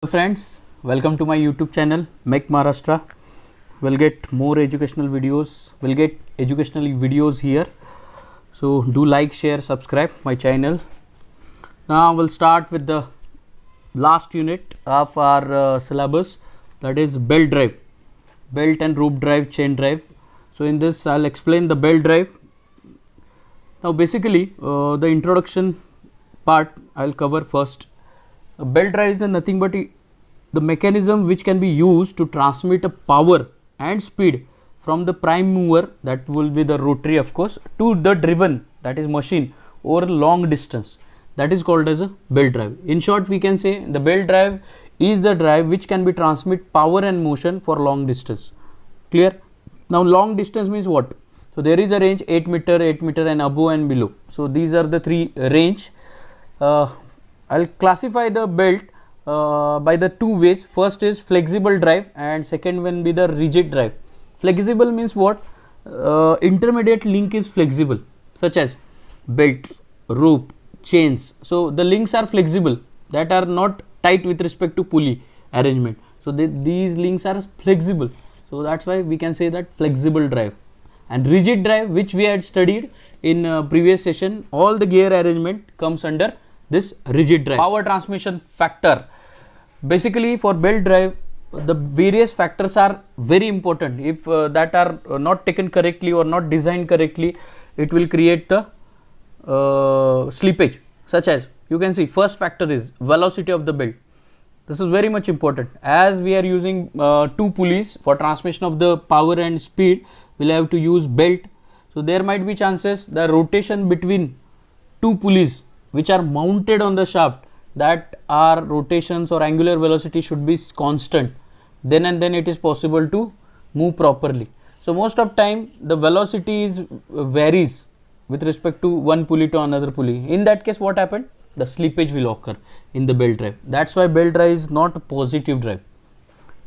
Friends, welcome to my YouTube channel Make Maharashtra. We'll get more educational videos. We'll get educational videos here. So do like, share, subscribe my channel. Now we'll start with the last unit of our syllabus, that is belt drive, belt and rope drive, chain drive. So in this I'll explain the belt drive. Now basically the introduction part I'll cover first. A belt drive is nothing but the mechanism which can be used to transmit a power and speed from the prime mover, that will be the rotary of course, to the driven, that is machine, over a long distance. That is called as a belt drive. In short, we can say the belt drive is the drive which can be transmit power and motion for long distance. Clear? Now long distance means what? So there is a range 8 meter and above and below. So these are the three range. I'll classify the belt by the two ways. First is flexible drive and second one be the rigid drive. Flexible means what? Intermediate link is flexible, such as belts, rope, chains. So the links are flexible, that are not tight with respect to pulley arrangement. So these links are flexible. So that's why we can say that flexible drive. And rigid drive, which we had studied in previous session, all the gear arrangement comes under this rigid drive. Power transmission factor. Basically for belt drive, the various factors are very important. If that are not taken correctly or not designed correctly, it will create the slippage. Such as you can see, first factor is velocity of the belt. This is very much important. As we are using two pulleys for transmission of the power and speed, we'll have to use belt. So there might be chances the rotation between two pulleys which are mounted on the shaft, that our rotations or angular velocity should be constant. Then and then it is possible to move properly. So most of time the velocity is varies with respect to one pulley to another pulley. In that case, what happened? The slippage will occur in the belt drive. That's why belt drive is not a positive drive.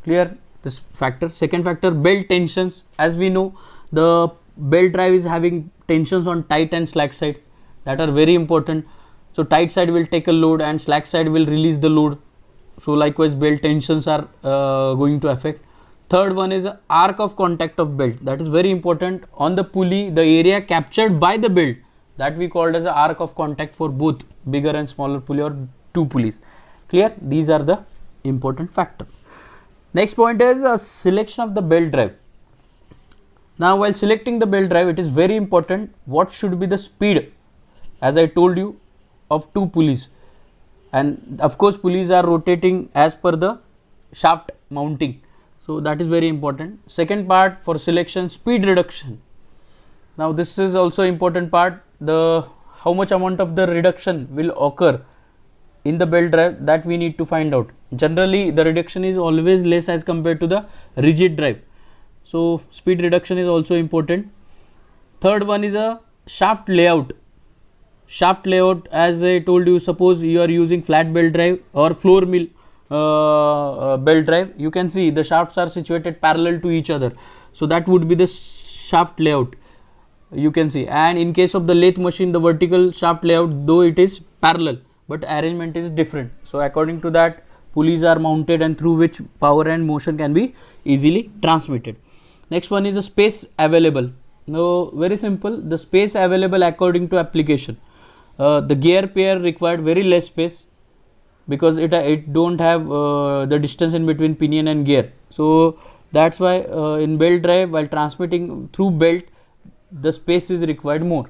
Clear this factor? Second factor, belt tensions. As we know, the belt drive is having tensions on tight and slack side, that are very important. So tight side will take a load and slack side will release the load. So likewise belt tensions are going to affect. Third one is arc of contact of belt. That is very important. On the pulley, the area captured by the belt, that we called as a arc of contact for both bigger and smaller pulley or two pulleys. Clear? These are the important factors. Next point is a selection of the belt drive. Now while selecting the belt drive, it is very important what should be the speed, as I told you, of two pulleys. And of course pulleys are rotating as per the shaft mounting. So that is very important. Second part for selection, speed reduction. Now this is also important part. The how much amount of the reduction will occur in the belt drive, that we need to find out. Generally the reduction is always less as compared to the rigid drive. So speed reduction is also important. Third one is a shaft layout. Shaft layout, as I told you, suppose you are using flat belt drive or floor mill belt drive, you can see the shafts are situated parallel to each other. So that would be the shaft layout, you can see. And in case of the lathe machine, the vertical shaft layout, though it is parallel, but arrangement is different. So according to that, pulleys are mounted and through which power and motion can be easily transmitted. Next one is the space available. Now very simple, the space available according to application. The gear pair required very less space because it don't have the distance in between pinion and gear. So that's why in belt drive, while transmitting through belt, the space is required more.